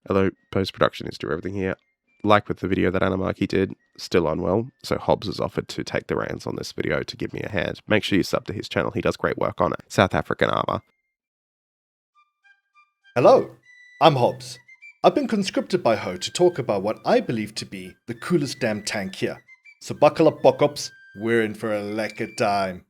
Although post-production is do everything here. Like with the video that Anamaki did, still unwell, so Hobs has offered to take the reins on this video to give me a hand. Make sure you sub to his channel, he does great work on it. South African Armour. Hello, I'm Hobs. I've been conscripted by Ho to talk about what I believe to be the coolest damn tank here. So buckle up, Bokops, we're in for a lekker time.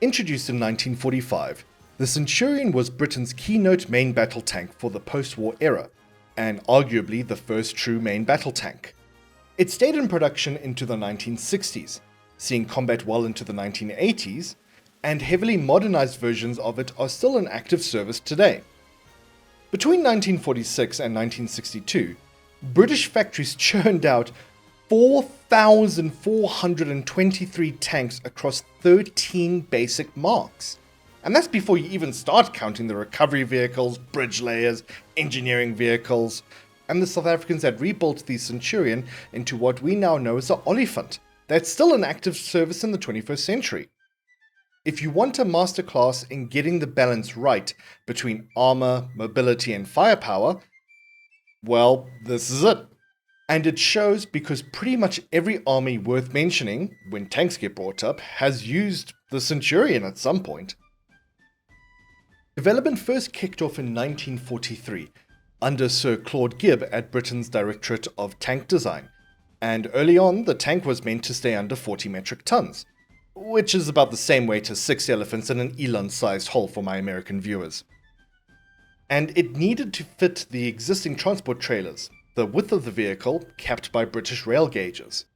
Introduced in 1945, the Centurion was Britain's keynote main battle tank for the post-war era, and arguably the first true main battle tank. It stayed in production into the 1960s, seeing combat well into the 1980s, and heavily modernized versions of it are still in active service today. Between 1946 and 1962, British factories churned out 4,423 tanks across 13 basic marks. And that's before you even start counting the recovery vehicles, bridge layers, engineering vehicles, and the South Africans had rebuilt the Centurion into what we now know as the Olifant, that's still in active service in the 21st century. If you want a masterclass in getting the balance right between armor, mobility, and firepower, well, this is it. And it shows because pretty much every army worth mentioning, when tanks get brought up, has used the Centurion at some point. Development first kicked off in 1943, under Sir Claude Gibb at Britain's Directorate of Tank Design, and early on the tank was meant to stay under 40 metric tons, which is about the same weight as 6 elephants in an Elon-sized hull for my American viewers. And it needed to fit the existing transport trailers, the width of the vehicle capped by British rail gauges.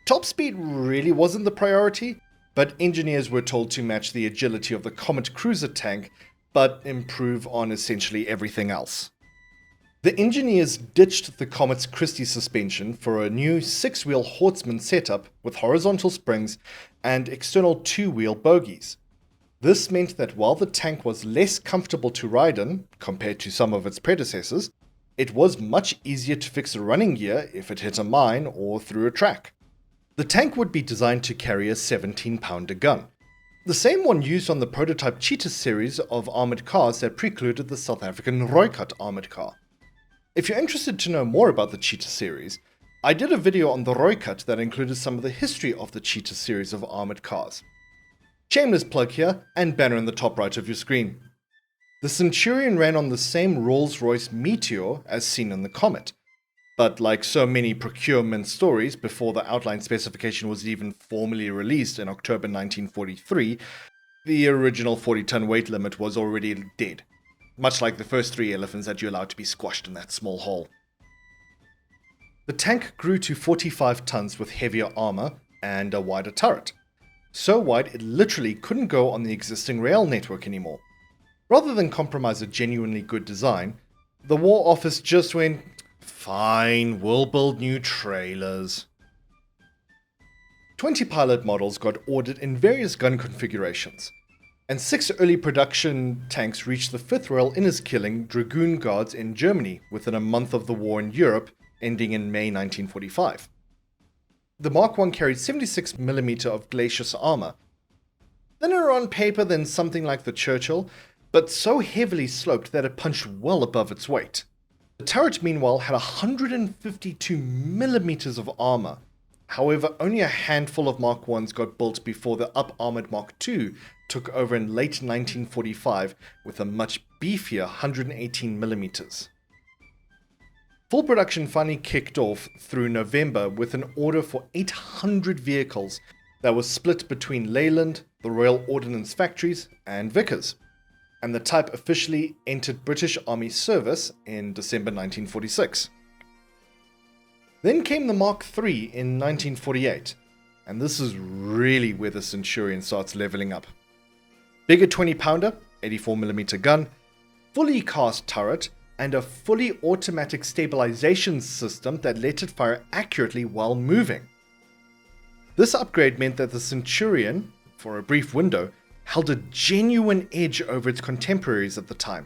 Top speed really wasn't the priority, but engineers were told to match the agility of the Comet cruiser tank, but improve on essentially everything else. The engineers ditched the Comet's Christie suspension for a new 6-wheel Hortsman setup with horizontal springs and external 2-wheel bogies. This meant that while the tank was less comfortable to ride in compared to some of its predecessors, it was much easier to fix a running gear if it hit a mine or through a track. The tank would be designed to carry a 17-pounder gun, the same one used on the prototype Cheetah series of armoured cars that precluded the South African Rooikat armoured car. If you're interested to know more about the Cheetah series, I did a video on the Rooikat that included some of the history of the Cheetah series of armoured cars. Shameless plug here, and banner in the top right of your screen. The Centurion ran on the same Rolls-Royce Meteor as seen in the Comet, but like so many procurement stories before the outline specification was even formally released in October 1943, the original 40-ton weight limit was already dead, much like the first 3 elephants that you allowed to be squashed in that small hole. The tank grew to 45 tons with heavier armor and a wider turret, so wide it literally couldn't go on the existing rail network anymore. Rather than compromise a genuinely good design, the War Office just went, fine, we'll build new trailers. 20 pilot models got ordered in various gun configurations, and 6 early production tanks reached the 5th Royal Inniskilling Dragoon Guards in Germany within a month of the war in Europe, ending in May 1945. The Mark I carried 76mm of glacis armor, thinner on paper than something like the Churchill, but so heavily sloped that it punched well above its weight. The turret, meanwhile, had 152mm of armor. However, only a handful of Mark Is got built before the up-armored Mark II took over in late 1945 with a much beefier 118mm. Full production finally kicked off through November with an order for 800 vehicles that was split between Leyland, the Royal Ordnance Factories, and Vickers, and the type officially entered British Army service in December 1946. Then came the Mark III in 1948, and this is really where the Centurion starts leveling up. Bigger 20-pounder, 84mm gun, fully cast turret, and a fully automatic stabilization system that let it fire accurately while moving. This upgrade meant that the Centurion, for a brief window, held a genuine edge over its contemporaries at the time.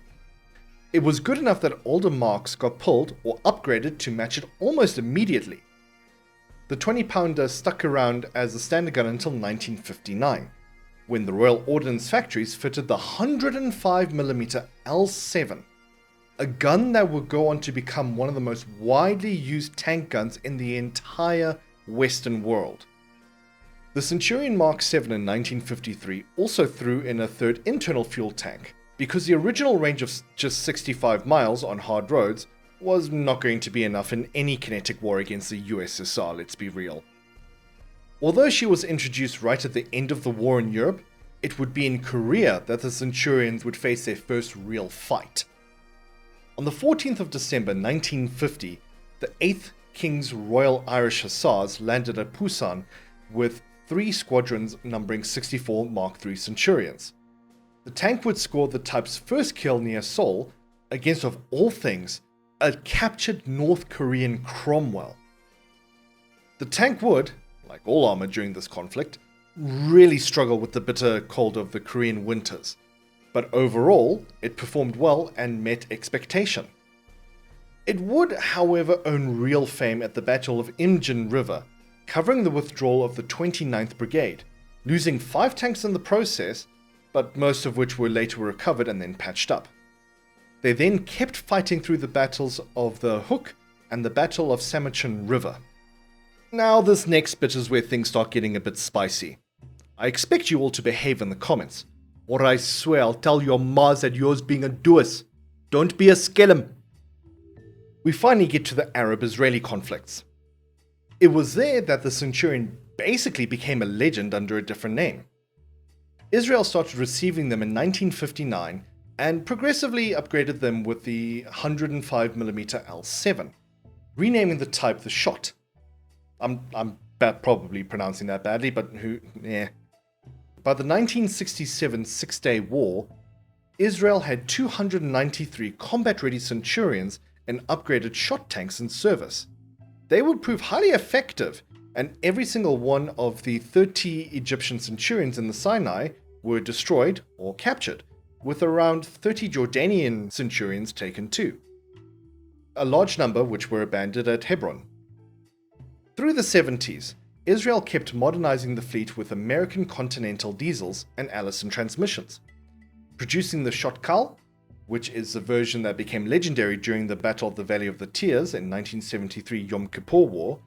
It was good enough that older marks got pulled or upgraded to match it almost immediately. The 20-pounder stuck around as a standard gun until 1959, when the Royal Ordnance Factories fitted the 105mm L7, a gun that would go on to become one of the most widely used tank guns in the entire Western world. The Centurion Mark VII in 1953 also threw in a third internal fuel tank, because the original range of just 65 miles on hard roads was not going to be enough in any kinetic war against the USSR, let's be real. Although she was introduced right at the end of the war in Europe, it would be in Korea that the Centurions would face their first real fight. On the 14th of December 1950, the 8th King's Royal Irish Hussars landed at Busan with 3 squadrons numbering 64 Mark III Centurions. The tank would score the type's first kill near Seoul against, of all things, a captured North Korean Cromwell. The tank would, like all armor during this conflict, really struggle with the bitter cold of the Korean winters, but overall it performed well and met expectation. It would, however, earn real fame at the Battle of Imjin River, covering the withdrawal of the 29th Brigade, losing 5 tanks in the process, but most of which were later recovered and then patched up. They then kept fighting through the battles of the Hook and the Battle of Samachun River. Now this next bit is where things start getting a bit spicy. I expect you all to behave in the comments, or I swear I'll tell your Mars that yours being a Duas. Don't be a skellum. We finally get to the Arab-Israeli conflicts. It was there that the Centurion basically became a legend under a different name. Israel started receiving them in 1959 and progressively upgraded them with the 105mm L7, renaming the type the Shot. I'm probably pronouncing that badly, but By the 1967 Six-Day War, Israel had 293 combat-ready Centurions and upgraded shot tanks in service. They would prove highly effective, and every single one of the 30 Egyptian Centurions in the Sinai were destroyed or captured, with around 30 Jordanian Centurions taken too. A large number which were abandoned at Hebron. Through the 70s, Israel kept modernizing the fleet with American Continental diesels and Allison transmissions, producing the Shotkal, which is the version that became legendary during the Battle of the Valley of the Tears in 1973 Yom Kippur War,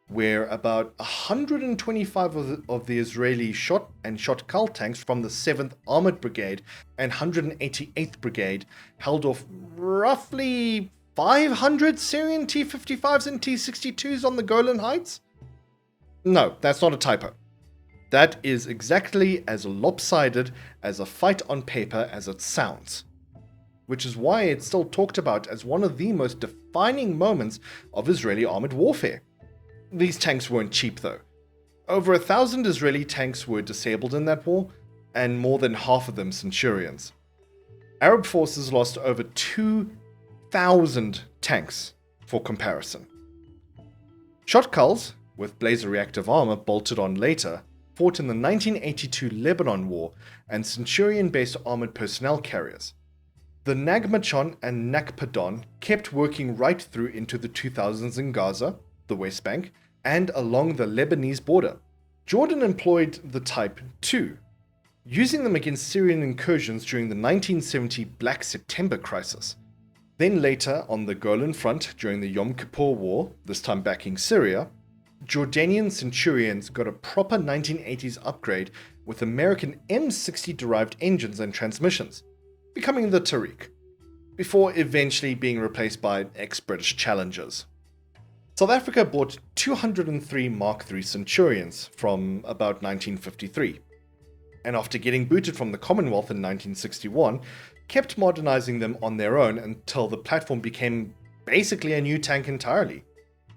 where about 125 of the Israeli Shot and Shotkal tanks from the 7th Armored Brigade and 188th Brigade held off roughly 500 Syrian T-55s and T-62s on the Golan Heights? No, that's not a typo. That is exactly as lopsided as a fight on paper as it sounds, which is why it's still talked about as one of the most defining moments of Israeli armored warfare. These tanks weren't cheap though. Over 1,000 Israeli tanks were disabled in that war, and more than half of them Centurions. Arab forces lost over 2,000 tanks for comparison. Shotkals, with blazer reactive armor bolted on later, fought in the 1982 Lebanon War and Centurion-based armored personnel carriers. The Nagmachon and Nakpadon kept working right through into the 2000s in Gaza, the West Bank, and along the Lebanese border. Jordan employed the type too, using them against Syrian incursions during the 1970 Black September crisis. Then later, on the Golan Front during the Yom Kippur War, this time backing Syria, Jordanian Centurions got a proper 1980s upgrade with American M60-derived engines and transmissions, becoming the Tariq, before eventually being replaced by ex-British Challengers. South Africa bought 203 Mark III Centurions from about 1953, and after getting booted from the Commonwealth in 1961, kept modernizing them on their own until the platform became basically a new tank entirely,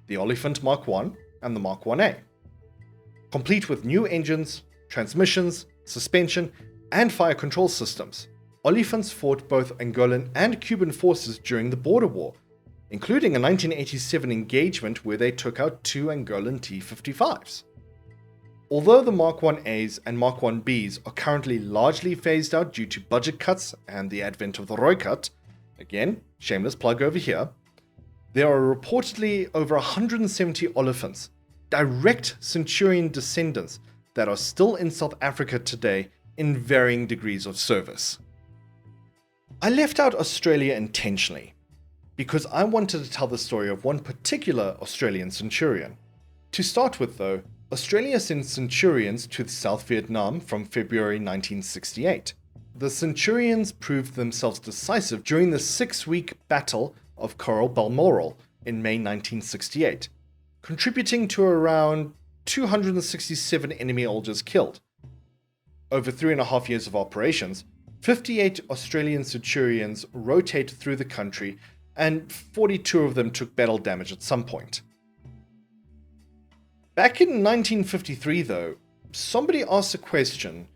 the Olifant Mark I and the Mark 1A. Complete with new engines, transmissions, suspension, and fire control systems, Olifants fought both Angolan and Cuban forces during the border war, including a 1987 engagement where they took out 2 Angolan T-55s. Although the Mark 1As and Mark 1Bs are currently largely phased out due to budget cuts and the advent of the Roikat, Again, shameless plug over here. There are reportedly over 170 Olifants, direct Centurion descendants, that are still in South Africa today in varying degrees of service. I left out Australia intentionally, because I wanted to tell the story of one particular Australian Centurion. To start with though, Australia sent Centurions to South Vietnam from February 1968. The Centurions proved themselves decisive during the 6-week Battle of Coral Balmoral in May 1968, contributing to around 267 enemy soldiers killed. Over 3.5 years of operations, 58 Australian Centurions rotated through the country, and 42 of them took battle damage at some point. Back in 1953 though, somebody asked the question,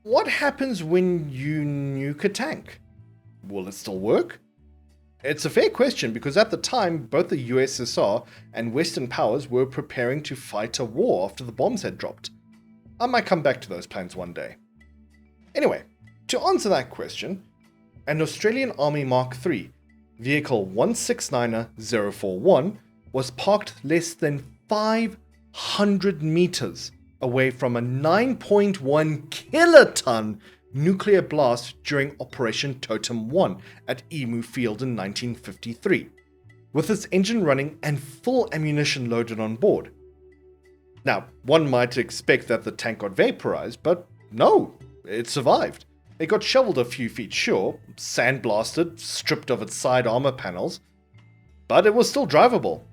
what happens when you nuke a tank? Will it still work? It's a fair question because at the time, both the USSR and Western powers were preparing to fight a war after the bombs had dropped. I might come back to those plans one day. Anyway, to answer that question, an Australian Army Mark III, Vehicle 169041, was parked less than 500 meters away from a 9.1 kiloton nuclear blast during Operation Totem 1 at Emu Field in 1953, with its engine running and full ammunition loaded on board. Now, one might expect that the tank got vaporized, but no, it survived. It got shoveled a few feet sure, sandblasted, stripped of its side armor panels, but it was still drivable.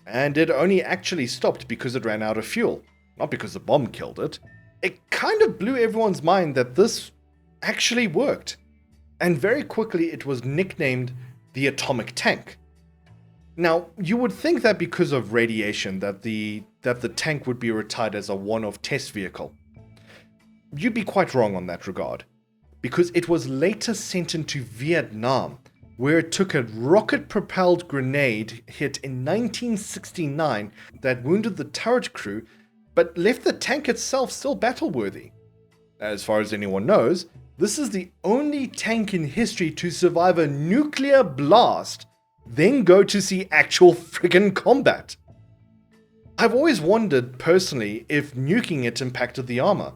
And it only actually stopped because it ran out of fuel, not because the bomb killed it. It kind of blew everyone's mind that this actually worked, and very quickly it was nicknamed the atomic tank. Now, you would think that because of radiation that the tank would be retired as a one-off test vehicle. You'd be quite wrong on that regard, because it was later sent into Vietnam, where it took a rocket-propelled grenade hit in 1969 that wounded the turret crew, but left the tank itself still battle-worthy. As far as anyone knows, this is the only tank in history to survive a nuclear blast, then go to see actual friggin' combat. I've always wondered, personally, if nuking it impacted the armor,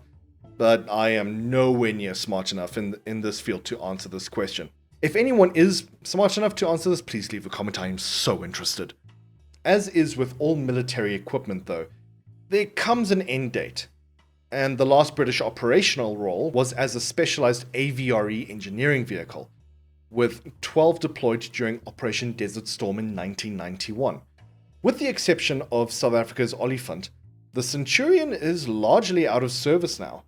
but I am nowhere near smart enough in this field to answer this question. If anyone is smart enough to answer this, please leave a comment, I am so interested. As is with all military equipment though, there comes an end date. And the last British operational role was as a specialized AVRE engineering vehicle, with 12 deployed during Operation Desert Storm in 1991. With the exception of South Africa's Olifant, the Centurion is largely out of service now,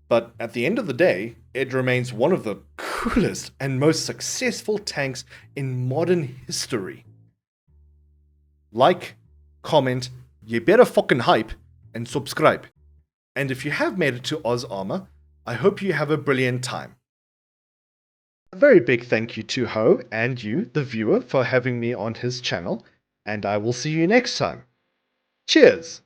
but at the end of the day, it remains one of the coolest and most successful tanks in modern history. Like, comment, you better fucking hype, and subscribe. And if you have made it to Oz Armor, I hope you have a brilliant time. A very big thank you to Ho and you, the viewer, for having me on his channel, and I will see you next time. Cheers!